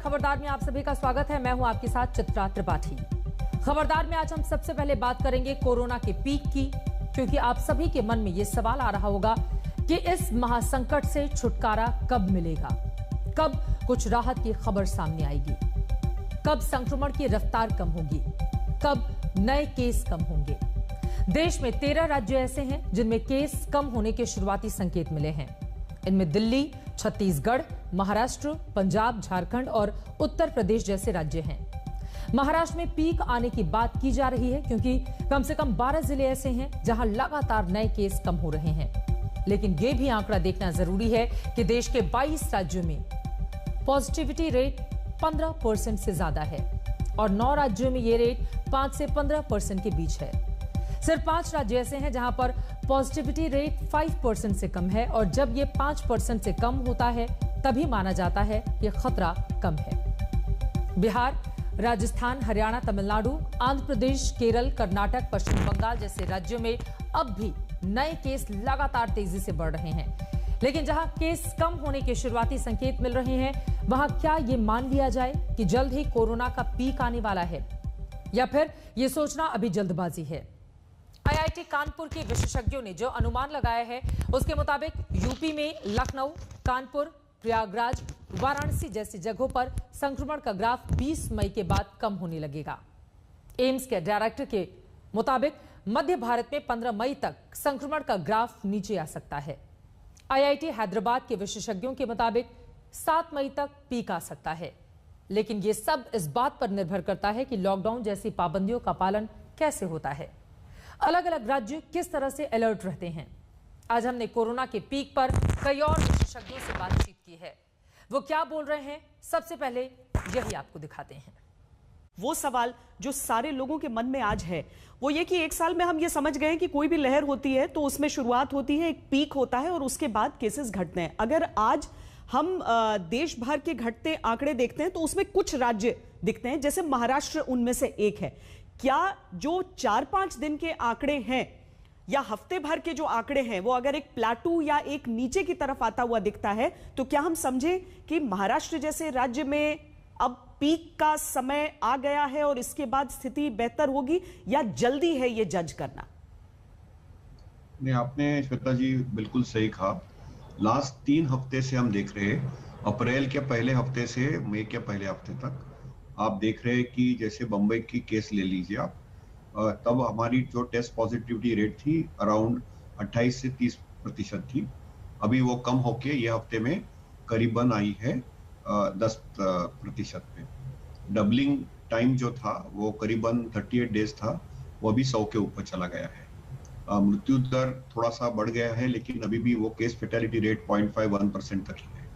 खबरदार में आप सभी का स्वागत है। मैं हूं आपके साथ चित्रा त्रिपाठी। खबरदार में आज हम सबसे पहले बात करेंगे कोरोना के पीक की, क्योंकि आप सभी के मन में यह सवाल आ रहा होगा कि इस महासंकट से छुटकारा कब मिलेगा, कब कुछ राहत की खबर सामने आएगी, कब संक्रमण की रफ्तार कम होगी, कब नए केस कम होंगे। देश में 13 राज्य ऐसे हैं जिनमें केस कम होने के शुरुआती संकेत मिले हैं। इनमें दिल्ली, छत्तीसगढ़, महाराष्ट्र, पंजाब, झारखंड और उत्तर प्रदेश जैसे राज्य हैं। महाराष्ट्र में पीक आने की बात की जा रही है, क्योंकि कम से कम 12 जिले ऐसे हैं जहां लगातार नए केस कम हो रहे हैं। लेकिन यह भी आंकड़ा देखना जरूरी है कि देश के 22 राज्यों में पॉजिटिविटी रेट 15% से ज्यादा है और 9 राज्यों में यह रेट 5 से 15% के बीच है। सिर्फ 5 राज्य ऐसे हैं जहां पर पॉजिटिविटी रेट 5% से कम है, और जब यह 5% से कम होता है तभी माना जाता है कि खतरा कम है। बिहार, राजस्थान, हरियाणा, तमिलनाडु, आंध्र प्रदेश, केरल, कर्नाटक, पश्चिम बंगाल जैसे राज्यों में अब भी नए केस लगातार तेजी से बढ़ रहे हैं। लेकिन जहां केस कम होने के शुरुआती संकेत मिल रहे हैं, वहां क्या यह मान लिया जाए कि जल्द ही कोरोना का पीक आने वाला है, या फिर यह सोचना अभी जल्दबाजी है? आईआईटी कानपुर के विशेषज्ञों ने जो अनुमान लगाया है उसके मुताबिक यूपी में लखनऊ, कानपुर, प्रयागराज, वाराणसी जैसी जगहों पर संक्रमण का ग्राफ 20 मई के बाद कम होने लगेगा। एम्स के डायरेक्टर के मुताबिक मध्य भारत में 15 मई तक संक्रमण का ग्राफ नीचे आ सकता है। आईआईटी हैदराबाद के विशेषज्ञों के मुताबिक 7 मई तक पीक आ सकता है। लेकिन यह सब इस बात पर निर्भर करता है कि लॉकडाउन जैसी पाबंदियों का पालन कैसे होता है, अलग अलग राज्य किस तरह से अलर्ट रहते हैं। आज हमने कोरोना के पीक पर कई और विशेषज्ञों से बातचीत की है। वो क्या बोल रहे हैं, सबसे पहले यही आपको दिखाते हैं। वो सवाल जो सारे लोगों के मन में आज है वो ये कि एक साल में हम ये समझ गए कि कोई भी लहर होती है तो उसमें शुरुआत होती है, एक पीक होता है और उसके बाद केसेस घटते हैं। अगर आज हम देश भर के घटते आंकड़े देखते हैं तो उसमें कुछ राज्य दिखते हैं, जैसे महाराष्ट्र उनमें से एक है। क्या जो 4-5 दिन के आंकड़े हैं या हफ्ते भर के जो आंकड़े हैं वो अगर एक प्लाटू या एक नीचे की तरफ आता हुआ दिखता है तो क्या हम समझें कि महाराष्ट्र जैसे राज्य में अब पीक का समय आ गया है और इसके बाद स्थिति बेहतर होगी, या जल्दी है ये जज करना? नहीं, आपने श्वेता जी बिल्कुल सही कहा। लास्ट 3 हफ्ते से हम देख रहे हैं, अप्रैल के पहले हफ्ते से मई के पहले हफ्ते तक आप देख रहे हैं कि जैसे बंबई की केस ले लीजिए आप, तब हमारी जो टेस्ट पॉजिटिविटी रेट थी अराउंड 28 से 30% थी। अभी वो कम होके ये हफ्ते में करीबन आई है 10% पे। डबलिंग टाइम जो था वो करीबन 38 डेज था, वो अभी 100 के ऊपर चला गया है। मृत्यु दर थोड़ा सा बढ़ गया है, लेकिन अभी भी वो केस फेटेलिटी रेट 0.51% तक ही है।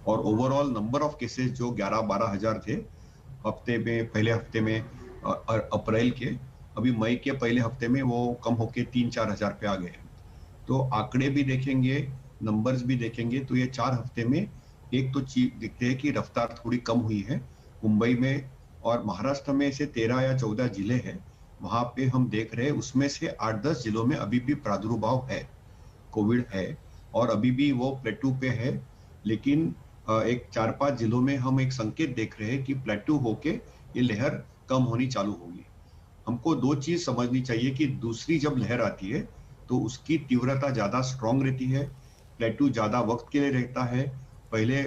और ओवरऑल नंबर ऑफ केसेस जो 11-12 हजार थे हफ्ते में, पहले हफ्ते में अप्रैल के, अभी मई के पहले हफ्ते में वो कम होके 3-4 हजार पे आ गए हैं। तो आंकड़े भी देखेंगे, नंबर्स भी देखेंगे तो ये 4 हफ्ते में एक तो चीज दिखते हैं कि रफ्तार थोड़ी कम हुई है। मुंबई में और महाराष्ट्र में से 13 या 14 जिले हैं, वहां पे हम देख रहे हैं उसमें से 8-10 जिलों में अभी भी प्रादुर्भाव है, कोविड है, और अभी भी वो प्लेटू पे है। लेकिन एक 4-5 जिलों में हम एक संकेत देख रहे हैं कि प्लेटू होके ये लहर कम होनी चालू होगी। हमको 2 चीज समझनी चाहिए कि दूसरी जब लहर आती है तो उसकी तीव्रता ज्यादा स्ट्रांग रहती है, प्लेटू ज्यादा वक्त के लिए रहता है, पहले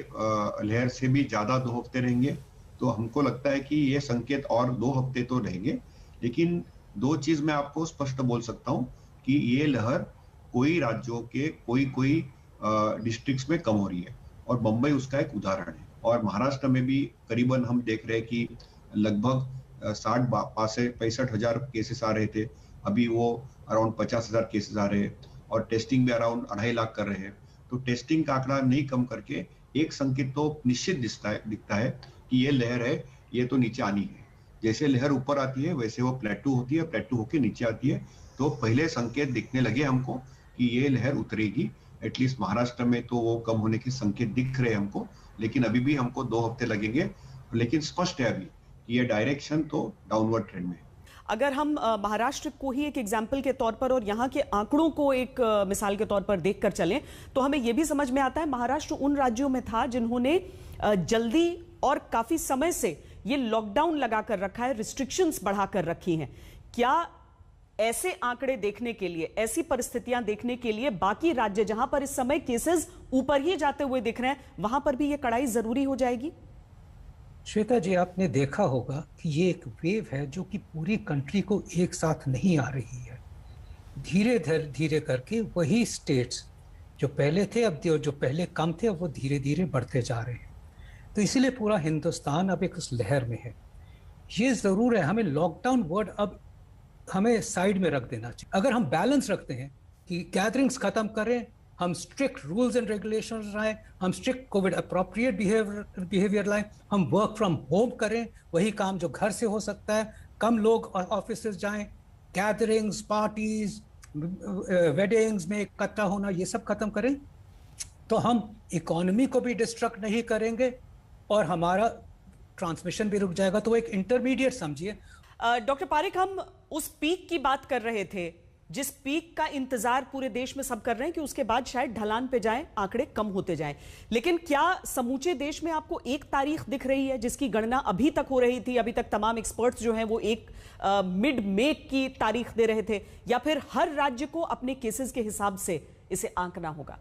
लहर से भी ज्यादा 2 हफ्ते रहेंगे। तो हमको लगता है कि ये संकेत और 2 हफ्ते तो रहेंगे। लेकिन 2 चीज मैं आपको स्पष्ट बोल सकता हूँ कि ये लहर कोई राज्यों के कोई डिस्ट्रिक्ट्स में कम हो रही है, और बंबई उसका एक उदाहरण है। और महाराष्ट्र में भी करीबन हम देख रहे हैं कि लगभग 65 हजार केसेस आ रहे थे, अभी वो अराउंड 50 हजार केसेस आ रहे हैं, और टेस्टिंग भी अराउंड 2.5 लाख कर रहे हैं। तो टेस्टिंग का आंकड़ा नहीं कम करके एक संकेत तो निश्चित दिखता है कि ये लहर है, ये तो नीचे आनी है। जैसे लहर ऊपर आती है वैसे वो प्लेटू होती है, प्लेटू होके नीचे आती है। तो पहले संकेत दिखने लगे हमको कि ये लहर उतरेगी। एटलीस्ट महाराष्ट्र में तो वो कम होने के संकेत दिख रहे हैं हमको, लेकिन अभी भी हमको 2 हफ्ते लगेंगे। लेकिन स्पष्ट है अभी कि ये डायरेक्शन तो डाउनवर्ड ट्रेंड में है। अगर हम महाराष्ट्र को ही एक एग्जाम्पल के तौर पर और यहाँ के आंकड़ों को एक मिसाल के तौर पर देखकर चलें तो हमें यह भी समझ में आता है महाराष्ट्र उन राज्यों में था जिन्होंने जल्दी और काफी समय से ये लॉकडाउन लगाकर रखा है, रिस्ट्रिक्शंस बढ़ाकर रखी हैं। क्या ऐसे आंकड़े देखने के लिए, ऐसी परिस्थितियां देखने के लिए बाकी राज्य जहां पर इस समय केसेस ऊपर ही जाते हुए दिख रहे हैं, वहां पर भी ये कड़ाई जरूरी हो जाएगी? श्वेता जी, आपने देखा होगा कि ये एक वेव है जो कि पूरी कंट्री को एक साथ नहीं आ रही है। धीरे धीरे करके वही स्टेट्स जो पहले थे, अब जो पहले कम थे, अब वो धीरे धीरे बढ़ते जा रहे हैं। तो इसीलिए पूरा हिंदुस्तान अब एक लहर में है। ये ज़रूर है, हमें लॉकडाउन वर्ड अब हमें साइड में रख देना चाहिए। अगर हम बैलेंस रखते हैं कि गैदरिंग्स खत्म करें, हम स्ट्रिक्ट रूल्स एंड रेगुलेशंस लाएं, हम स्ट्रिक्ट कोविड अप्रोप्रिएट बिहेवियर लाएं, हम वर्क फ्रॉम होम करें, वही काम जो घर से हो सकता है, कम लोग ऑफिस जाएं, गैदरिंग्स, पार्टीज, वेडिंग्स में इकट्ठा होना, ये सब खत्म करें, तो हम इकोनॉमी को भी डिस्ट्रक्ट नहीं करेंगे और हमारा ट्रांसमिशन भी रुक जाएगा। तो एक इंटरमीडिएट समझिए। डॉक्टर पारिक, हम उस पीक की बात कर रहे थे जिस पीक का इंतजार पूरे देश में सब कर रहे हैं कि उसके बाद शायद ढलान पे जाएं, आंकड़े कम होते जाएं। लेकिन क्या समूचे देश में आपको एक तारीख दिख रही है जिसकी गणना अभी तक हो रही थी? अभी तक तमाम एक्सपर्ट्स जो हैं वो एक मिड मई की तारीख दे रहे थे, या फिर हर राज्य को अपने केसेस के हिसाब से इसे आंकना होगा?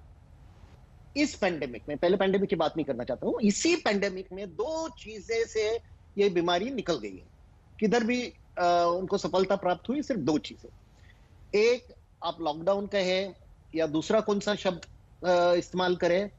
इस पेंडेमिक में, पहले पेंडेमिक की बात नहीं करना चाहता हूं, इसी पेंडेमिक में दो चीजें से ये बीमारी निकल गई है। किधर भी उनको सफलता प्राप्त हुई, सिर्फ दो चीजें। एक, आप लॉकडाउन कहें या दूसरा कौन सा शब्द इस्तेमाल करें,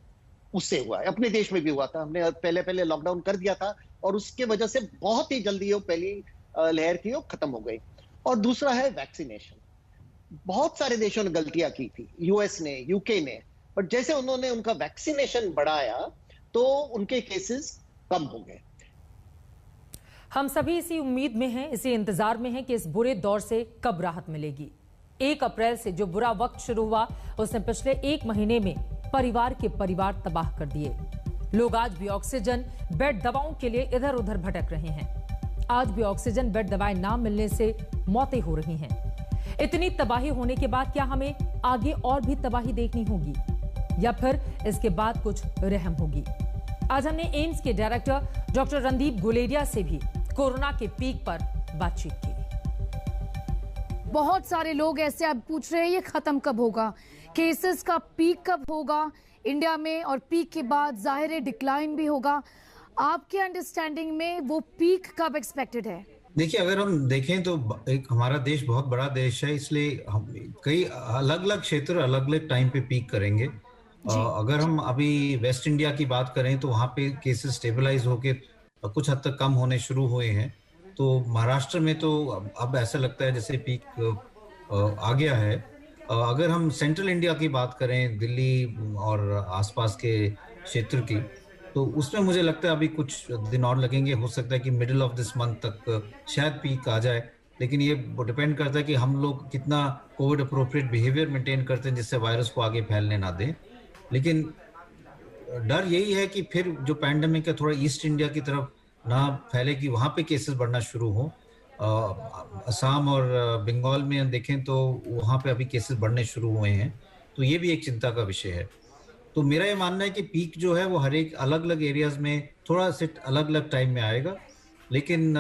उससे हुआ है। अपने देश में भी हुआ था, हमने पहले लॉकडाउन कर दिया था और उसके वजह से बहुत ही जल्दी वो पहली लहर थी वो खत्म हो गई। और दूसरा है वैक्सीनेशन। बहुत सारे देशों ने गलतियां की थी, यूएस ने, यूके ने, बट जैसे उन्होंने उनका वैक्सीनेशन बढ़ाया तो उनके केसेस कम हो गए। हम सभी इसी उम्मीद में हैं, इसी इंतजार में हैं कि इस बुरे दौर से कब राहत मिलेगी। 1 अप्रैल से जो बुरा वक्त शुरू हुआ, उसने पिछले 1 महीने में परिवार के परिवार तबाह कर दिए। लोग आज भी ऑक्सीजन बेड, दवाओं के लिए इधर उधर भटक रहे हैं। आज भी ऑक्सीजन बेड, दवाएं ना मिलने से मौतें हो रही हैं। इतनी तबाही होने के बाद क्या हमें आगे और भी तबाही देखनी होगी, या फिर इसके बाद कुछ रहम होगी? आज हमने एम्स के डायरेक्टर डॉक्टर रणदीप गुलेरिया से भी कोरोना के पीक पर बातचीत की। बहुत सारे लोग ऐसे अब पूछ रहे हैं ये खत्म कब होगा, केसेस का पीक कब होगा इंडिया में, और पीक के बाद जाहिर है डिक्लाइन भी होगा। आपके अंडरस्टैंडिंग में वो पीक कब एक्सपेक्टेड है? देखिए, अगर हम देखें तो एक हमारा देश बहुत बड़ा देश है, इसलिए हम कई अलग अलग क्षेत्र अलग अलग टाइम पे पीक करेंगे। अगर हम अभी वेस्ट इंडिया की बात करें तो वहाँ पे केसेस स्टेबलाइज होके कुछ हद तक कम होने शुरू हुए हैं। तो महाराष्ट्र में तो अब ऐसा लगता है जैसे पीक आ गया है। अगर हम सेंट्रल इंडिया की बात करें, दिल्ली और आसपास के क्षेत्र की, तो उसमें मुझे लगता है अभी कुछ दिन और लगेंगे। हो सकता है कि मिडिल ऑफ दिस मंथ तक शायद पीक आ जाए, लेकिन ये डिपेंड करता है कि हम लोग कितना कोविड अप्रोप्रिएट बिहेवियर मेंटेन करते हैं जिससे वायरस को आगे फैलने ना दें। लेकिन डर यही है कि फिर जो पैंडेमिक है थोड़ा ईस्ट इंडिया की तरफ ना फैले, कि वहाँ पे केसेस बढ़ना शुरू हो। असम और बंगाल में देखें तो वहाँ पे अभी केसेस बढ़ने शुरू हुए हैं, तो ये भी एक चिंता का विषय है। तो मेरा ये मानना है कि पीक जो है वो हर एक अलग अलग एरियाज में थोड़ा से अलग अलग टाइम में आएगा। लेकिन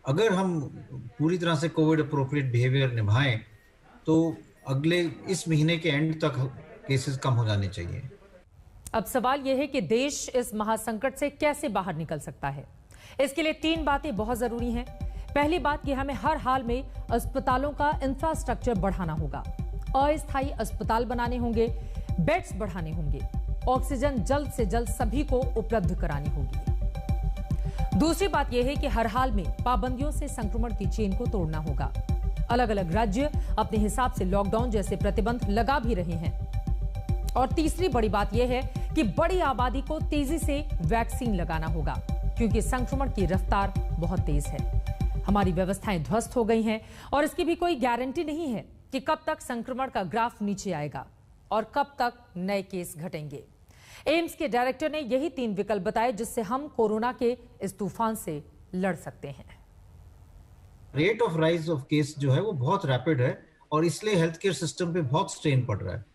अगर हम पूरी तरह से कोविड अप्रोप्रिएट बिहेवियर निभाएं तो अगले इस महीने के एंड तक केसेस कम हो जाने चाहिए। अब सवाल यह है कि देश इस महासंकट से कैसे बाहर निकल सकता है। इसके लिए 3 बातें बहुत जरूरी हैं। पहली बात कि हमें हर हाल में अस्पतालों का इंफ्रास्ट्रक्चर बढ़ाना होगा, अस्थायी अस्पताल बनाने होंगे, बेड्स बढ़ाने होंगे, ऑक्सीजन जल्द से जल्द सभी को उपलब्ध करानी होगी। दूसरी बात यह है कि हर हाल में पाबंदियों से संक्रमण की चेन को तोड़ना होगा। अलग अलग राज्य अपने हिसाब से लॉकडाउन जैसे प्रतिबंध लगा भी रहे हैं। और तीसरी बड़ी बात यह है कि बड़ी आबादी को तेजी से वैक्सीन लगाना होगा, क्योंकि संक्रमण की रफ्तार बहुत तेज है। हमारी व्यवस्थाएं ध्वस्त हो गई हैं और इसकी भी कोई गारंटी नहीं है कि कब तक संक्रमण का ग्राफ नीचे आएगा और कब तक नए केस घटेंगे। एम्स के डायरेक्टर ने यही 3 विकल्प बताए जिससे हम कोरोना के इस तूफान से लड़ सकते हैं। Rate of rise of case जो है वो बहुत रैपिड है और इसलिए हेल्थ केयर सिस्टम पे बहुत स्ट्रेन पड़ रहा है।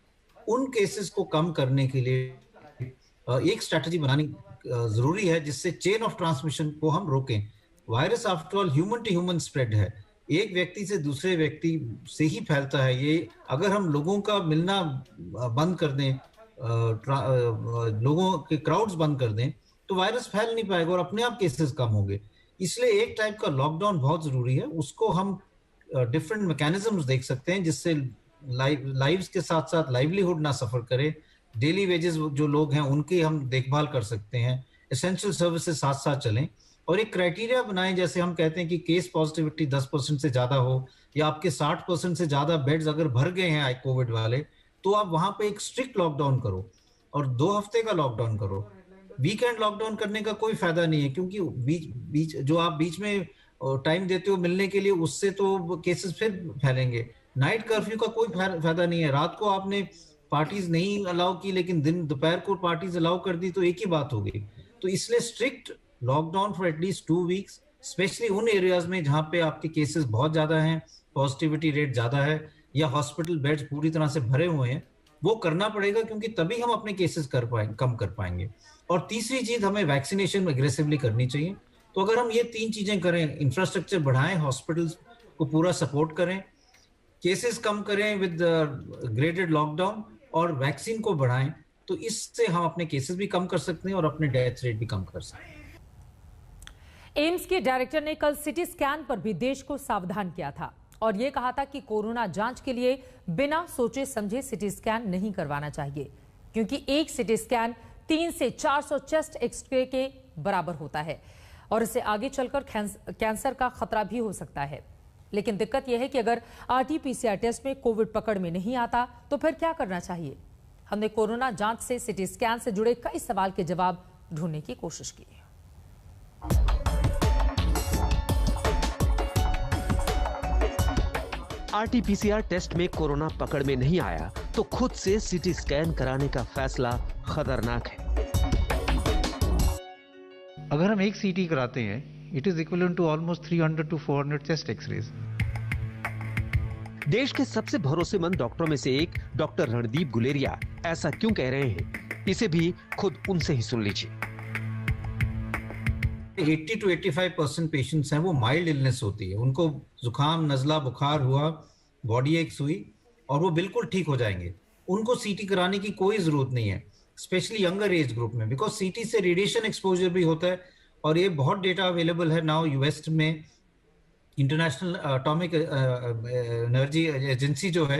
उन केसेस को कम करने के लिए एक स्ट्रैटेजी बनानी जरूरी है, जिससे चेन ऑफ ट्रांसमिशन को हम रोकें। Virus after all human to human spread है, एक व्यक्ति से दूसरे व्यक्ति से ही फैलता है। ये अगर हम लोगों का मिलना बंद कर दें, लोगों के क्राउड्स बंद कर दें, तो वायरस फैल नहीं पाएगा और अपने आप केसेस कम होंगे। इसलिए एक टाइप का लॉकडाउन बहुत जरूरी है। उसको हम डिफरेंट मैकेनिज्म्स देख सकते हैं, जिससे लाइव्स के साथ साथ लाइवलीहुड ना सफर करे। डेली वेजेस जो लोग हैं उनकी हम देखभाल कर सकते हैं, एसेंशियल सर्विसेज साथ साथ चलें, और एक क्राइटेरिया बनाएं। जैसे हम कहते हैं कि केस पॉजिटिविटी 10% से ज्यादा हो, या आपके 60% से ज्यादा बेड्स अगर भर गए हैं कोविड वाले, तो आप वहां पे एक स्ट्रिक्ट लॉकडाउन करो और 2 हफ्ते का लॉकडाउन करो। वीकेंड लॉकडाउन करने का कोई फायदा नहीं है, क्योंकि जो आप बीच में टाइम देते हो मिलने के लिए, उससे तो केसेस फिर फैलेंगे। नाइट कर्फ्यू का कोई फायदा नहीं है। रात को आपने पार्टीज नहीं अलाउ की, लेकिन दोपहर को पार्टीज अलाउ कर दी, तो एक ही बात हो गई। तो इसलिए strict lockdown for at least 2 weeks, specially उन एरियाज में जहां पे आपके केसेस बहुत ज्यादा हैं, पॉजिटिविटी रेट ज्यादा है, या हॉस्पिटल बेड्स पूरी तरह से भरे हुए हैं, वो करना पड़ेगा, क्योंकि तभी हम अपने केसेस कम कर पाएंगे। और तीसरी चीज, हमें वैक्सीनेशन एग्रेसिवली करनी चाहिए। तो अगर हम ये 3 चीजें करें, इंफ्रास्ट्रक्चर बढ़ाएं, हॉस्पिटल्स को पूरा सपोर्ट करें, केसेस कम करें विद ग्रेडेड लॉकडाउन, और वैक्सीन को बढ़ाएं, तो इससे हम अपने केसेस भी कम कर सकते हैं और अपने डेथ रेट भी कम कर सकते हैं। एम्स के डायरेक्टर ने कल सिटी स्कैन पर भी देश को सावधान किया था और यह कहा था कि कोरोना जांच के लिए बिना सोचे समझे सिटी स्कैन नहीं करवाना चाहिए, क्योंकि एक सिटी स्कैन 3 से 400 चेस्ट एक्सरे के बराबर होता है और इससे आगे चलकर कैंसर का खतरा भी हो सकता है। लेकिन दिक्कत यह है कि अगर RT-PCR टेस्ट में कोविड पकड़ में नहीं आता तो फिर क्या करना चाहिए? हमने कोरोना जांच से सिटी स्कैन से जुड़े कई सवाल के जवाब ढूंढने की कोशिश की। RT-PCR टेस्ट में कोरोना पकड़ में नहीं आया तो खुद से सिटी स्कैन कराने का फैसला खतरनाक है। अगर हम एक CT कराते हैं, it is equivalent to almost 300 to 400 chest x-rays. देश के सबसे भरोसेमंद डॉक्टरों में से एक डॉक्टर रणदीप गुलेरिया ऐसा क्यों कह रहे हैं, इसे भी खुद उनसे ही सुन लीजिए। 80 to 85% पेशेंट्स हैं, वो माइल्ड इलनेस होती है, उनको जुकाम, नजला, बुखार हुआ, बॉडी एक्स हुई और वो बिल्कुल ठीक हो जाएंगे। उनको CT कराने की कोई जरूरत नहीं है, स्पेशली यंगर एज ग्रुप में, बिकॉज CT से रेडिएशन एक्सपोजर भी होता है। और ये बहुत डेटा अवेलेबल है नाउ US में। इंटरनेशनल एटॉमिक एनर्जी एजेंसी जो है,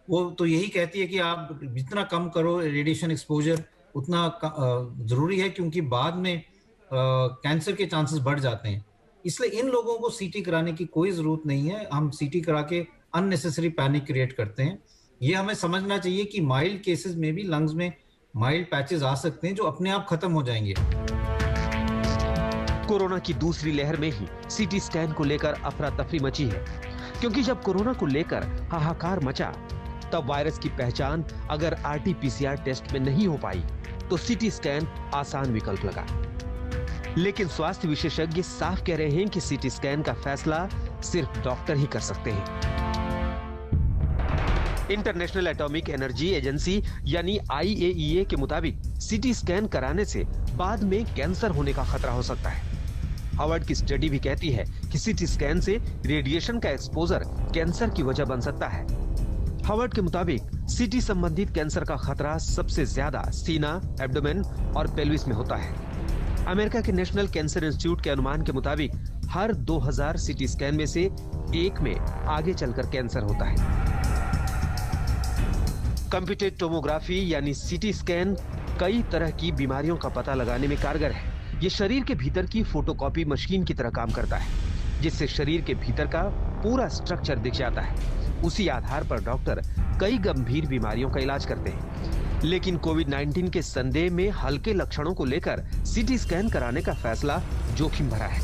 वो तो यही कहती है कि आप जितना कम करो रेडिएशन एक्सपोजर, उतना जरूरी है, क्योंकि बाद में कैंसर के चांसेस बढ़ जाते हैं। इसलिए इन लोगों को CT कराने की कोई जरूरत नहीं है। हम CT करा के अननेसेसरी पैनिक क्रिएट करते हैं। ये हमें समझना चाहिए कि माइल्ड केसेस में भी लंग्स में माइल्ड पैचेस आ सकते हैं जो अपने आप खत्म हो जाएंगे। कोरोना की दूसरी लहर में ही CT स्कैन को लेकर अफरा तफरी मची है, क्योंकि जब कोरोना को लेकर हाहाकार मचा तब वायरस की पहचान अगर RT-PCR टेस्ट में नहीं हो पाई तो CT स्कैन आसान विकल्प लगा। लेकिन स्वास्थ्य विशेषज्ञ साफ कह रहे हैं कि CT स्कैन का फैसला सिर्फ डॉक्टर ही कर सकते हैं। इंटरनेशनल एटॉमिक एनर्जी एजेंसी यानी IAEA के मुताबिक CT स्कैन कराने से बाद में कैंसर होने का खतरा हो सकता है। हार्वर्ड की स्टडी भी कहती है कि CT स्कैन से रेडिएशन का एक्सपोजर कैंसर की वजह बन सकता है। हार्वर्ड के मुताबिक CT संबंधित कैंसर का खतरा सबसे ज्यादा सीना, एब्डोमेन और पेल्विस में होता है। अमेरिका के नेशनल कैंसर इंस्टीट्यूट के अनुमान के मुताबिक हर 2000 CT स्कैन में से 1 में आगे चलकर कैंसर होता है। कंप्यूटेड टोमोग्राफी यानी CT स्कैन कई तरह की बीमारियों का पता लगाने में कारगर है। ये शरीर के भीतर की फोटोकॉपी मशीन की तरह काम करता है, जिससे शरीर के भीतर का पूरा स्ट्रक्चर दिख जाता है। उसी आधार पर डॉक्टर कई गंभीर बीमारियों का इलाज करते हैं। लेकिन कोविड-19 के संदेह में हल्के लक्षणों को लेकर CT स्कैन कराने का फैसला जोखिम भरा है।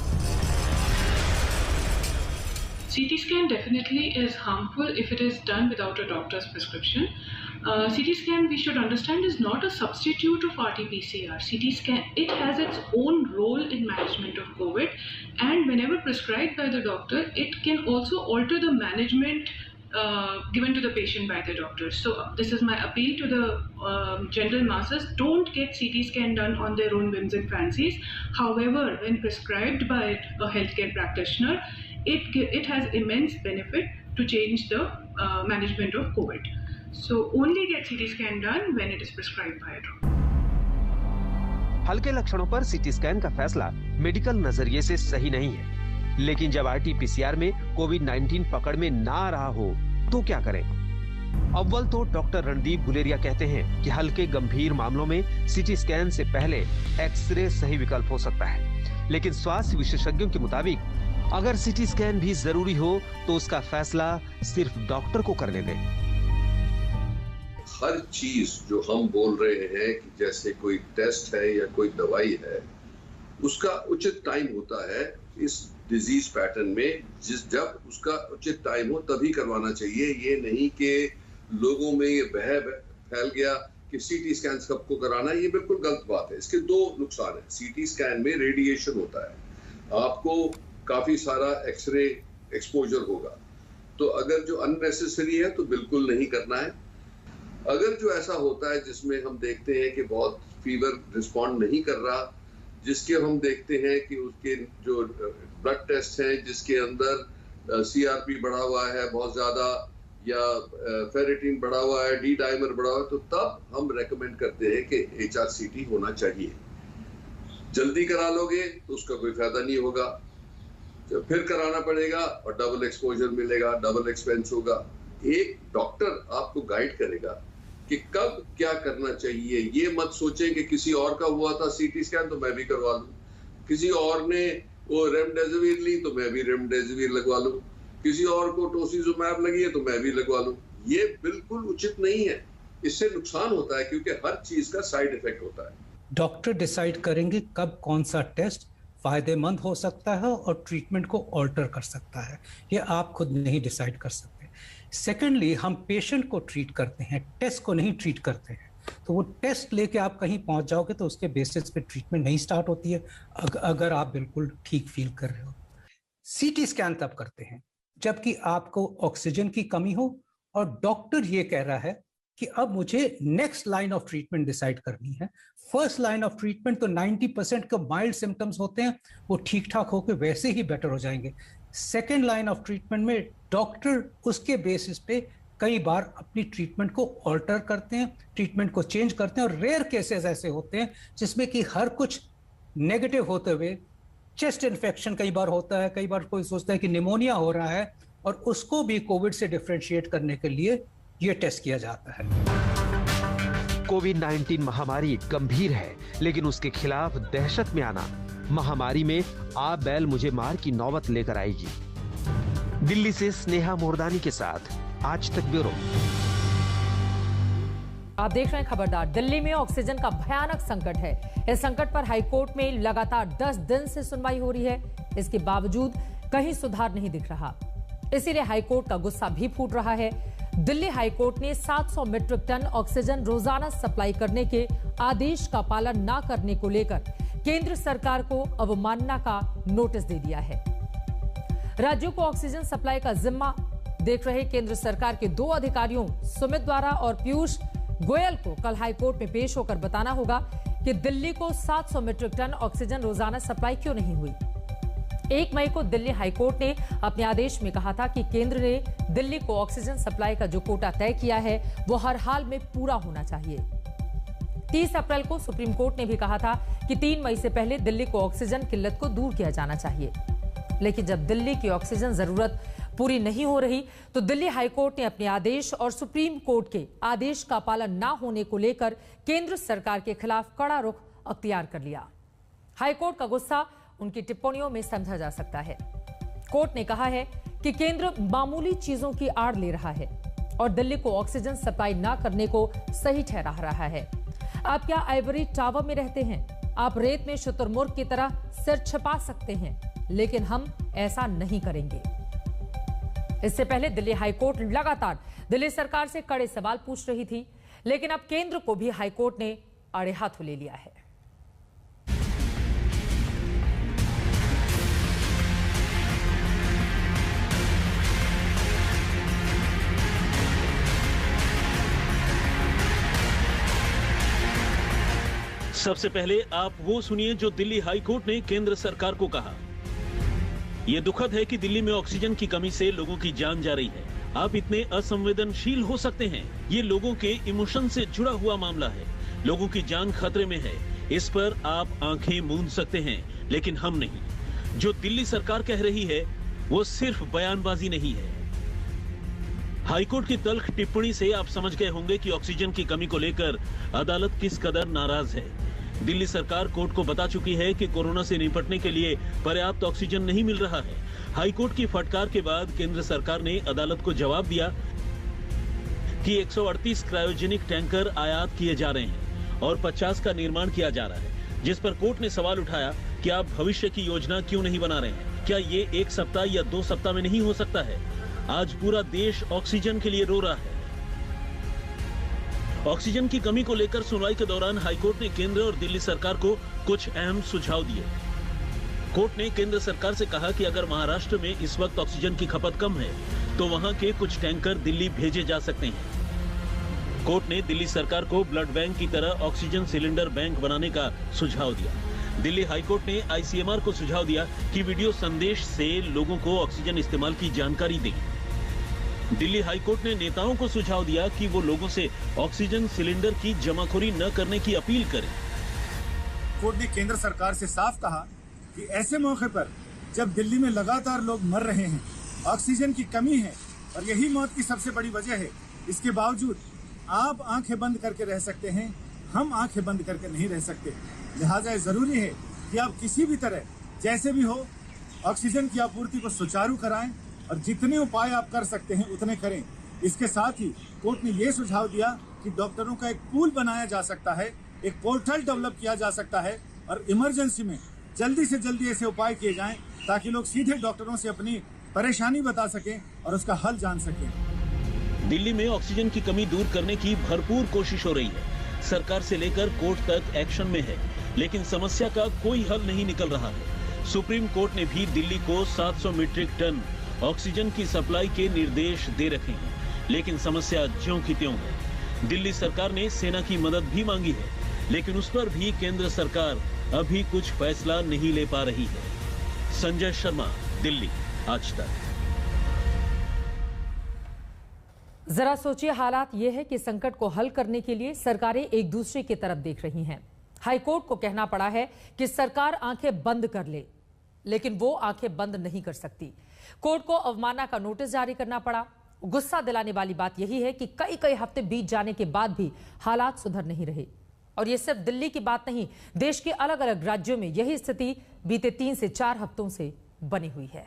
CT scan definitely is harmful if it is done without a doctor's prescription. CT scan, we should understand, is not a substitute of RT-PCR. CT scan, it has its own role in management of COVID, and whenever prescribed by the doctor, it can also alter the management given to the patient by the doctor. So this is my appeal to the general masses. Don't get CT scan done on their own whims and fancies. However, when prescribed by a healthcare practitioner, it has immense benefit to change the management of COVID. So only get CT scan done when it is prescribed by a doctor. हल्के लक्षणों पर CT scan का फैसला medical नजरिए से सही नहीं है, लेकिन जब आरटी-पीसीआर में कोविड-19 पकड़ में ना आ रहा हो तो क्या करें? अव्वल तो डॉक्टर रणदीप गुलेरिया कहते हैं कि हल्के गंभीर मामलों में सीटी स्कैन से पहले एक्सरे सही विकल्प हो सकता है, लेकिन स्वास्थ्य विशेषज्ञों के मुताबिक अगर सीटी स्कैन भी जरूरी हो तो उसका फैसला सिर्फ डॉक्टर को करने दें। हर चीज जो हम बोल रहे हैं कि जैसे कोई टेस्ट है या कोई दवाई है, उसका उचित टाइम होता है इस डिजीज पैटर्न में, जब उसका उचित टाइम हो तभी करवाना चाहिए। ये नहीं कि लोगों में ये बह फैल गया कि सीटी स्कैन सबको कराना, ये बिल्कुल गलत बात है। इसके दो नुकसान है। सीटी स्कैन में रेडिएशन होता है, आपको काफी सारा एक्सरे एक्सपोजर होगा, तो अगर जो अननेसेसरी है तो बिल्कुल नहीं करना है। अगर जो ऐसा होता है जिसमें हम देखते हैं कि बहुत फीवर रिस्पॉन्ड नहीं कर रहा, जिसके हम देखते हैं कि उसके जो ब्लड टेस्ट हैं जिसके अंदर सीआरपी बढ़ा हुआ है बहुत ज्यादा या फेरेटिन बढ़ा हुआ है, डी डाइमर बढ़ा हुआ है, तो तब हम रेकमेंड करते हैं कि HRCT होना चाहिए। जल्दी करा लोगे तो उसका कोई फायदा नहीं होगा, तो फिर कराना पड़ेगा और डबल एक्सपोजर मिलेगा, डबल एक्सपेंस होगा। एक डॉक्टर आपको गाइड करेगा कि कब क्या करना चाहिए। ये मत सोचें कि किसी और का हुआ था सीटी स्कैन तो मैं भी करवा लूं, किसी और ने वो रेमडेसिविर ली तो मैं भी रेमडेसिविर लगवा लूं, किसी और को टोसिलुजुमैब लगी है तो मैं भी लगवा लूं। ये बिल्कुल उचित नहीं है, इससे नुकसान होता है क्योंकि हर चीज का साइड इफेक्ट होता है। डॉक्टर डिसाइड करेंगे कब कौन सा टेस्ट फायदेमंद हो सकता है और ट्रीटमेंट को ऑल्टर कर सकता है, ये आप खुद नहीं डिसाइड कर सकते। सेकेंडली, हम पेशेंट को ट्रीट करते हैं, टेस्ट को नहीं ट्रीट करते हैं। तो वो टेस्ट लेके आप कहीं पहुंच जाओगे तो उसके बेसिस पे ट्रीटमेंट नहीं स्टार्ट होती है अगर आप बिल्कुल ठीक फील कर रहे हो। सीटी स्कैन तब करते हैं जबकि आपको ऑक्सीजन की कमी हो और डॉक्टर ये कह रहा है कि अब मुझे next line of treatment decide करनी है। फर्स्ट लाइन ऑफ ट्रीटमेंट तो 90% के माइल्ड सिम्टम्स होते हैं, वो ठीक ठाक होकर वैसे ही बेटर हो जाएंगे। सेकेंड लाइन ऑफ ट्रीटमेंट में डॉक्टर उसके बेसिस पे कई बार अपनी ट्रीटमेंट को ऑल्टर करते हैं, ट्रीटमेंट को चेंज करते हैं, और रेयर केसेस ऐसे होते हैं जिसमें कि हर कुछ नेगेटिव होते हुए चेस्ट इन्फेक्शन कई बार होता है, कई बार कोई सोचता है कि निमोनिया हो रहा है, और उसको भी कोविड से डिफरेंशिएट करने के लिए ये टेस्ट किया जाता है। कोविड-19 महामारी गंभीर है, लेकिन उसके खिलाफ दहशत में आना महामारी में आ बैल मुझे मार की नौबत लेकर आएगी। दिल्ली से स्नेहा मोरदानी के साथ आज तक ब्यूरो। आप देख रहे हैं खबरदार। दिल्ली में ऑक्सीजन का भयानक संकट है। इस संकट पर हाईकोर्ट में लगातार 10 दिन से सुनवाई हो रही है, इसके बावजूद कहीं सुधार नहीं दिख रहा। इसीलिए हाईकोर्ट का गुस्सा भी फूट रहा है। दिल्ली हाईकोर्ट ने 700 मीट्रिक टन ऑक्सीजन रोजाना सप्लाई करने के आदेश का पालन न करने को लेकर केंद्र सरकार को अवमानना का नोटिस दे दिया है। राज्यों को ऑक्सीजन सप्लाई का जिम्मा देख रहे केंद्र सरकार के 2 अधिकारियों सुमित द्वारा और पीयूष गोयल को कल हाईकोर्ट में पेश होकर बताना होगा कि दिल्ली को 700 मीट्रिक टन ऑक्सीजन रोजाना सप्लाई क्यों नहीं हुई। 1 मई को दिल्ली हाईकोर्ट ने अपने आदेश में कहा था कि केंद्र ने दिल्ली को ऑक्सीजन सप्लाई का जो कोटा तय किया है वो हर हाल में पूरा होना चाहिए। 30 अप्रैल को सुप्रीम कोर्ट ने भी कहा था कि 3 मई से पहले दिल्ली को ऑक्सीजन किल्लत को दूर किया जाना चाहिए। लेकिन जब दिल्ली की ऑक्सीजन जरूरत पूरी नहीं हो रही तो दिल्ली हाईकोर्ट ने अपने आदेश और सुप्रीम कोर्ट के आदेश का पालन न होने को लेकर केंद्र सरकार के खिलाफ कड़ा रुख अख्तियार कर लिया। हाईकोर्ट का गुस्सा उनकी टिप्पणियों में समझा जा सकता है। कोर्ट ने कहा है कि केंद्र मामूली चीजों की आड़ ले रहा है और दिल्ली को ऑक्सीजन सप्लाई न करने को सही ठहरा रहा है। आप क्या आइवरी टावर में रहते हैं? आप रेत में शुतुरमुर्ग की तरह सिर छिपा सकते हैं, लेकिन हम ऐसा नहीं करेंगे। इससे पहले दिल्ली हाईकोर्ट लगातार दिल्ली सरकार से कड़े सवाल पूछ रही थी, लेकिन अब केंद्र को भी हाईकोर्ट ने आड़े हाथों ले लिया है। सबसे पहले आप वो सुनिए जो दिल्ली हाई कोर्ट ने केंद्र सरकार को कहा। ये दुखद है कि दिल्ली में ऑक्सीजन की कमी से लोगों की जान जा रही है। आप इतने असंवेदनशील हो सकते हैं। ये लोगों के इमोशन से जुड़ा हुआ मामला है। लोगों की जान खतरे में है। इस पर आप आंखें मूंद सकते हैं, लेकिन हम नहीं। जो दिल्ली सरकार कह रही है वो सिर्फ बयानबाजी नहीं है। हाईकोर्ट की तल्ख टिप्पणी से आप समझ गए होंगे कि ऑक्सीजन की कमी को लेकर अदालत किस कदर नाराज है। दिल्ली सरकार कोर्ट को बता चुकी है कि कोरोना से निपटने के लिए पर्याप्त ऑक्सीजन नहीं मिल रहा है। हाईकोर्ट की फटकार के बाद केंद्र सरकार ने अदालत को जवाब दिया कि 138 क्रायोजेनिक टैंकर आयात किए जा रहे हैं और 50 का निर्माण किया जा रहा है, जिस पर कोर्ट ने सवाल उठाया कि आप भविष्य की योजना क्यों नहीं बना रहे हैं? क्या ये 1 सप्ताह या 2 सप्ताह में नहीं हो सकता है? आज पूरा देश ऑक्सीजन के लिए रो रहा है। ऑक्सीजन की कमी को लेकर सुनवाई के दौरान हाईकोर्ट ने केंद्र और दिल्ली सरकार को कुछ अहम सुझाव दिए। कोर्ट ने केंद्र सरकार से कहा कि अगर महाराष्ट्र में इस वक्त ऑक्सीजन की खपत कम है तो वहां के कुछ टैंकर दिल्ली भेजे जा सकते हैं। कोर्ट ने दिल्ली सरकार को ब्लड बैंक की तरह ऑक्सीजन सिलेंडर बैंक बनाने का सुझाव दिया। दिल्ली हाईकोर्ट ने आईसीएमआर को सुझाव दिया कि वीडियो संदेश से लोगों को ऑक्सीजन इस्तेमाल की जानकारी दें। दिल्ली हाईकोर्ट ने नेताओं को सुझाव दिया कि वो लोगों से ऑक्सीजन सिलेंडर की जमाखोरी न करने की अपील करें। कोर्ट ने केंद्र सरकार से साफ कहा कि ऐसे मौके पर जब दिल्ली में लगातार लोग मर रहे हैं, ऑक्सीजन की कमी है और यही मौत की सबसे बड़ी वजह है, इसके बावजूद आप आंखें बंद करके रह सकते हैं, हम आंखें बंद करके नहीं रह सकते। लिहाजा जरूरी है कि आप किसी भी तरह जैसे भी हो ऑक्सीजन की आपूर्ति को सुचारू कराएं और जितने उपाय आप कर सकते हैं उतने करें। इसके साथ ही कोर्ट ने यह सुझाव दिया कि डॉक्टरों का एक पूल बनाया जा सकता है, एक पोर्टल डेवलप किया जा सकता है और इमरजेंसी में जल्दी से जल्दी ऐसे उपाय किए जाएं ताकि लोग सीधे डॉक्टरों से अपनी परेशानी बता सकें और उसका हल जान सकें। दिल्ली में ऑक्सीजन की कमी दूर करने की भरपूर कोशिश हो रही है। सरकार से लेकर कोर्ट तक एक्शन में है, लेकिन समस्या का कोई हल नहीं निकल रहा है। सुप्रीम कोर्ट ने भी दिल्ली को 700 मीट्रिक टन ऑक्सीजन की सप्लाई के निर्देश दे रखे हैं, लेकिन समस्या ज्यों की त्यों है। दिल्ली सरकार ने सेना की मदद भी मांगी है, लेकिन उस पर भी केंद्र सरकार अभी कुछ फैसला नहीं ले पा रही है। संजय शर्मा, दिल्ली, आज तक। जरा सोचिए, हालात ये है कि संकट को हल करने के लिए सरकारें एक दूसरे की तरफ देख रही हैं। हाईकोर्ट को कहना पड़ा है कि सरकार आंखें बंद कर ले, लेकिन वो आंखें बंद नहीं कर सकती। कोर्ट को अवमानना का नोटिस जारी करना पड़ा। गुस्सा दिलाने वाली बात यही है कि कई कई हफ्ते बीत जाने के बाद भी हालात सुधर नहीं रहे। और ये सिर्फ दिल्ली की बात नहीं, देश के अलग अलग राज्यों में यही स्थिति बीते 3 से 4 हफ्तों से बनी हुई है।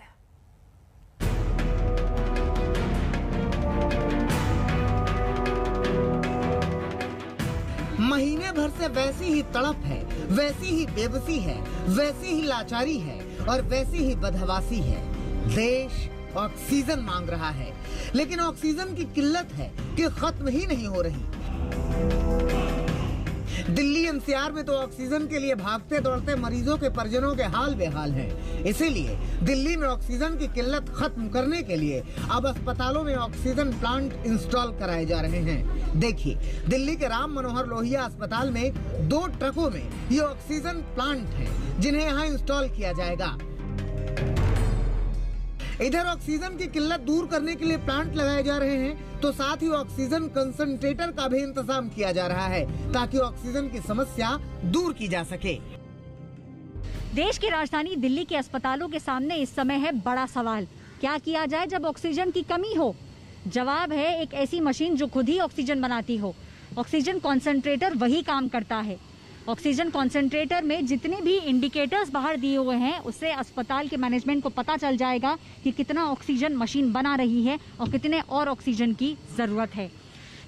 महीने भर से वैसी ही तड़प है, वैसी ही बेबसी है, वैसी ही लाचारी है और वैसी ही बदहवासी है। देश ऑक्सीजन मांग रहा है, लेकिन ऑक्सीजन की किल्लत है कि खत्म ही नहीं हो रही। दिल्ली एनसीआर में तो ऑक्सीजन के लिए भागते दौड़ते मरीजों के परिजनों के हाल बेहाल हैं। इसीलिए दिल्ली में ऑक्सीजन की किल्लत खत्म करने के लिए अब अस्पतालों में ऑक्सीजन प्लांट इंस्टॉल कराए जा रहे हैं। देखिए, दिल्ली के राम मनोहर लोहिया अस्पताल में 2 ट्रकों में ये ऑक्सीजन प्लांट हैं, जिन्हें यहाँ इंस्टॉल किया जाएगा। इधर ऑक्सीजन की किल्लत दूर करने के लिए प्लांट लगाए जा रहे हैं, तो साथ ही ऑक्सीजन कंसंट्रेटर का भी इंतजाम किया जा रहा है ताकि ऑक्सीजन की समस्या दूर की जा सके। देश की राजधानी दिल्ली के अस्पतालों के सामने इस समय है बड़ा सवाल, क्या किया जाए जब ऑक्सीजन की कमी हो? जवाब है एक ऐसी मशीन जो खुद ही ऑक्सीजन बनाती हो। ऑक्सीजन कॉन्सेंट्रेटर वही काम करता है। ऑक्सीजन कॉन्सेंट्रेटर में जितने भी इंडिकेटर्स बाहर दिए हुए हैं, उससे अस्पताल के मैनेजमेंट को पता चल जाएगा कि कितना ऑक्सीजन मशीन बना रही है और कितने और ऑक्सीजन की ज़रूरत है।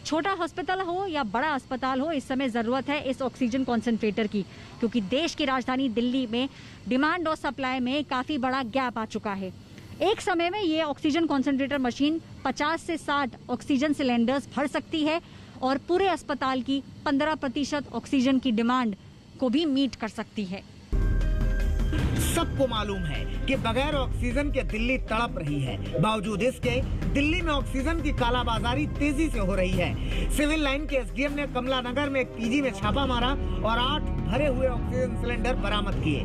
छोटा हॉस्पिटल हो या बड़ा अस्पताल हो, इस समय ज़रूरत है इस ऑक्सीजन कॉन्सेंट्रेटर की, क्योंकि देश की राजधानी दिल्ली में डिमांड और सप्लाई में काफ़ी बड़ा गैप आ चुका है। एक समय में ये ऑक्सीजन कॉन्सेंट्रेटर मशीन 50 से 60 ऑक्सीजन सिलेंडर्स भर सकती है और पूरे अस्पताल की 15% ऑक्सीजन की डिमांड को भी मीट कर सकती है। सबको मालूम है कि बगैर ऑक्सीजन के दिल्ली तड़प रही है। बावजूद इसके दिल्ली में ऑक्सीजन की कालाबाजारी तेजी से हो रही है। सिविल लाइन के एसडीएम ने कमला नगर में एक पीजी में छापा मारा और 8 भरे हुए ऑक्सीजन सिलेंडर बरामद किए।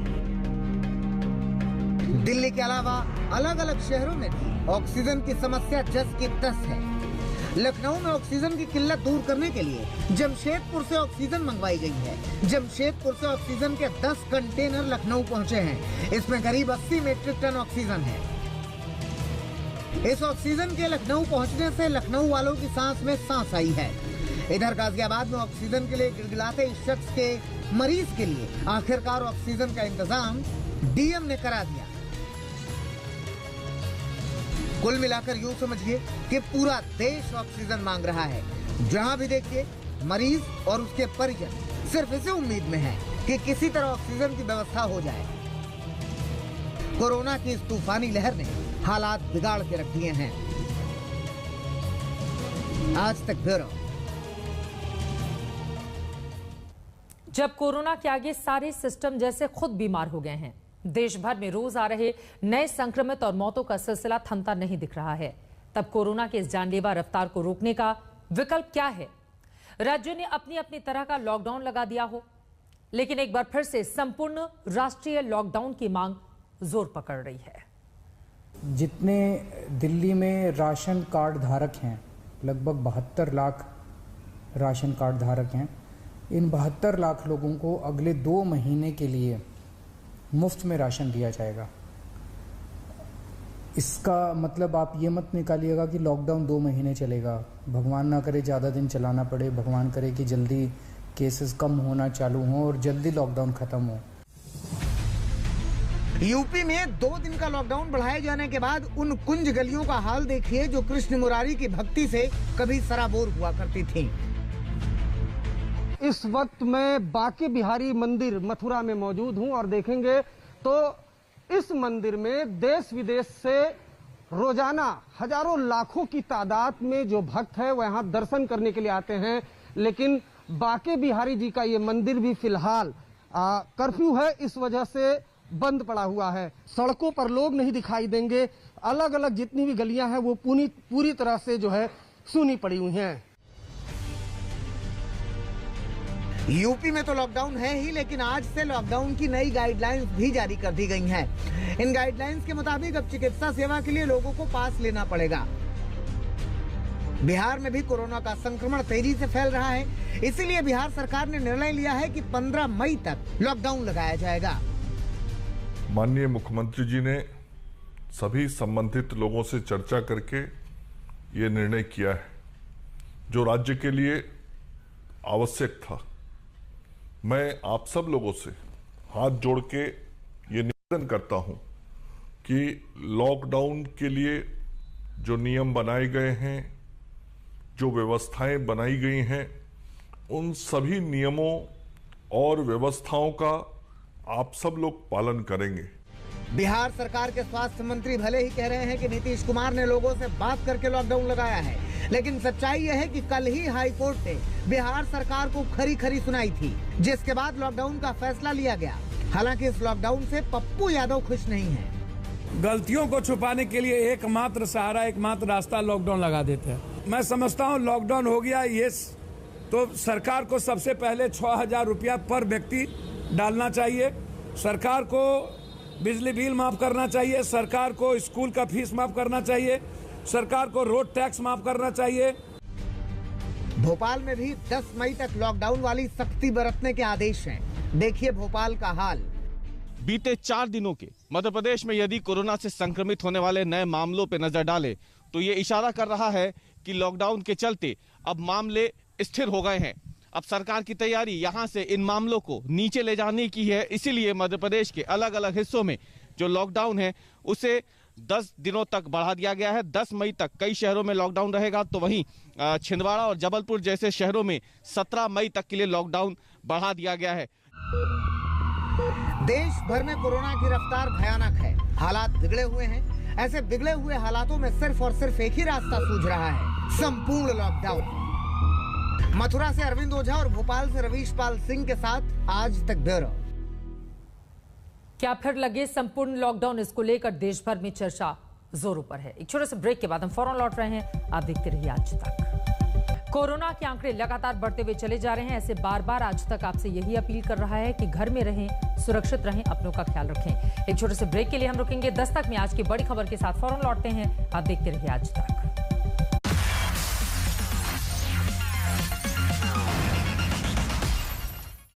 दिल्ली के अलावा अलग अलग शहरों में भी ऑक्सीजन की समस्या जस की तस है। लखनऊ में ऑक्सीजन की किल्लत दूर करने के लिए जमशेदपुर से ऑक्सीजन मंगवाई गई है। जमशेदपुर से ऑक्सीजन के 10 कंटेनर लखनऊ पहुंचे हैं। इसमें करीब 80 मीट्रिक टन ऑक्सीजन है। इस ऑक्सीजन के लखनऊ पहुंचने से लखनऊ वालों की सांस में सांस आई है। इधर गाजियाबाद में ऑक्सीजन के लिए गिड़गिड़ाते इस शख्स के मरीज के लिए आखिरकार ऑक्सीजन का इंतजाम डीएम ने करा दिया। कुल मिलाकर यूं समझिए कि पूरा देश ऑक्सीजन मांग रहा है। जहां भी देखिए मरीज और उसके परिजन सिर्फ इसी उम्मीद में हैं कि किसी तरह ऑक्सीजन की व्यवस्था हो जाए। कोरोना की इस तूफानी लहर ने हालात बिगाड़ के रख दिए हैं। आज तक ब्यूरो। जब कोरोना के आगे सारे सिस्टम जैसे खुद बीमार हो गए हैं, देश भर में रोज आ रहे नए संक्रमित और मौतों का सिलसिला थमता नहीं दिख रहा है, तब कोरोना के इस जानलेवा रफ्तार को रोकने का विकल्प क्या है? राज्यों ने अपनी अपनी तरह का लॉकडाउन लगा दिया हो, लेकिन एक बार फिर से संपूर्ण राष्ट्रीय लॉकडाउन की मांग जोर पकड़ रही है। जितने दिल्ली में राशन कार्ड धारक हैं, लगभग 72 लाख राशन कार्ड धारक हैं। इन 72 लाख लोगों को अगले 2 महीने के लिए मुफ्त में राशन दिया जाएगा। इसका मतलब आप ये मत निकालिएगा कि लॉकडाउन 2 महीने चलेगा। भगवान ना करे ज़्यादा दिन चलाना पड़े, भगवान करे कि जल्दी केसेस कम होना चालू हों और जल्दी लॉकडाउन खत्म हो। यूपी में 2 दिन का लॉकडाउन बढ़ाए जाने के बाद उन कुंज गलियों का हाल देखिए जो कृष्ण मुरारी की भक्ति से कभी सराबोर हुआ करती थी। इस वक्त मैं बांके बिहारी मंदिर मथुरा में मौजूद हूं और देखेंगे तो इस मंदिर में देश विदेश से रोजाना हजारों लाखों की तादाद में जो भक्त है वह यहाँ दर्शन करने के लिए आते हैं। लेकिन बांके बिहारी जी का ये मंदिर भी फिलहाल कर्फ्यू है, इस वजह से बंद पड़ा हुआ है। सड़कों पर लोग नहीं दिखाई देंगे। अलग अलग जितनी भी गलियां हैं वो पूरी तरह से जो है सूनी पड़ी हुई हैं। यूपी में तो लॉकडाउन है ही, लेकिन आज से लॉकडाउन की नई गाइडलाइंस भी जारी कर दी गई हैं। इन गाइडलाइंस के मुताबिक अब चिकित्सा सेवा के लिए लोगों को पास लेना पड़ेगा। बिहार में भी कोरोना का संक्रमण तेजी से फैल रहा है, इसीलिए बिहार सरकार ने निर्णय लिया है कि 15 मई तक लॉकडाउन लगाया जाएगा। माननीय मुख्यमंत्री जी ने सभी संबंधित लोगों से चर्चा करके ये निर्णय किया है जो राज्य के लिए आवश्यक था। मैं आप सब लोगों से हाथ जोड़ के ये निवेदन करता हूं कि लॉकडाउन के लिए जो नियम बनाए गए हैं, जो व्यवस्थाएं बनाई गई हैं, उन सभी नियमों और व्यवस्थाओं का आप सब लोग पालन करेंगे। बिहार सरकार के स्वास्थ्य मंत्री भले ही कह रहे हैं कि नीतीश कुमार ने लोगों से बात करके लॉकडाउन लगाया है, लेकिन सच्चाई यह है कि कल ही हाई कोर्ट ने बिहार सरकार को खरी सुनाई थी, जिसके बाद लॉकडाउन का फैसला लिया गया। हालांकि इस लॉकडाउन से पप्पू यादव खुश नहीं है। गलतियों को छुपाने के लिए एकमात्र सहारा, एकमात्र रास्ता लॉकडाउन लगा देते हैं। मैं समझता हूँ लॉकडाउन हो गया ये तो सरकार को सबसे पहले 6,000 रुपया पर व्यक्ति डालना चाहिए। सरकार को बिजली बिल माफ करना चाहिए। सरकार को स्कूल का फीस माफ करना चाहिए। सरकार को रोड टैक्स माफ करना चाहिए। भोपाल में भी 10 मई तक लॉकडाउन वाली सख्ती बरतने के आदेश हैं। देखिए भोपाल का हाल। बीते 4 दिनों के मध्य प्रदेश में यदि कोरोना से संक्रमित होने वाले नए मामलों पर नजर डालें तो ये इशारा कर रहा है कि लॉकडाउन के चलते अब मामले स्थिर हो गए हैं। अब सरकार की तैयारी यहां से इन मामलों को नीचे ले जाने की है। इसीलिए मध्य प्रदेश के अलग अलग हिस्सों में जो लॉकडाउन है उसे 10 दिनों तक बढ़ा दिया गया है। 10 मई तक कई शहरों में लॉकडाउन रहेगा, तो वहीं छिंदवाड़ा और जबलपुर जैसे शहरों में 17 मई तक के लिए लॉकडाउन बढ़ा दिया गया है। देश भर में कोरोना की रफ्तार भयानक है। हालात बिगड़े हुए हैं। ऐसे बिगड़े हुए हालातों में सिर्फ और सिर्फ एक ही रास्ता सूझ रहा है, संपूर्ण लॉकडाउन। मथुरा से अरविंद ओझा और भोपाल से रवीश पाल सिंह के साथ आज तक ब्यूरो। क्या फिर लगे संपूर्ण लॉकडाउन? इसको लेकर देश भर में चर्चा जोरों पर है। एक छोटे से ब्रेक के बाद हम फौरन लौट रहे हैं। आप देखते रहिए आज तक। कोरोना के आंकड़े लगातार बढ़ते हुए चले जा रहे हैं। ऐसे बार बार आज तक आपसे यही अपील कर रहा है कि घर में रहें, सुरक्षित रहें, अपनों का ख्याल रखें। एक छोटे से ब्रेक के लिए हम रुकेंगे। 10 तक में आज की बड़ी खबर के साथ फौरन लौटते हैं। आप देखते रहिए आज तक।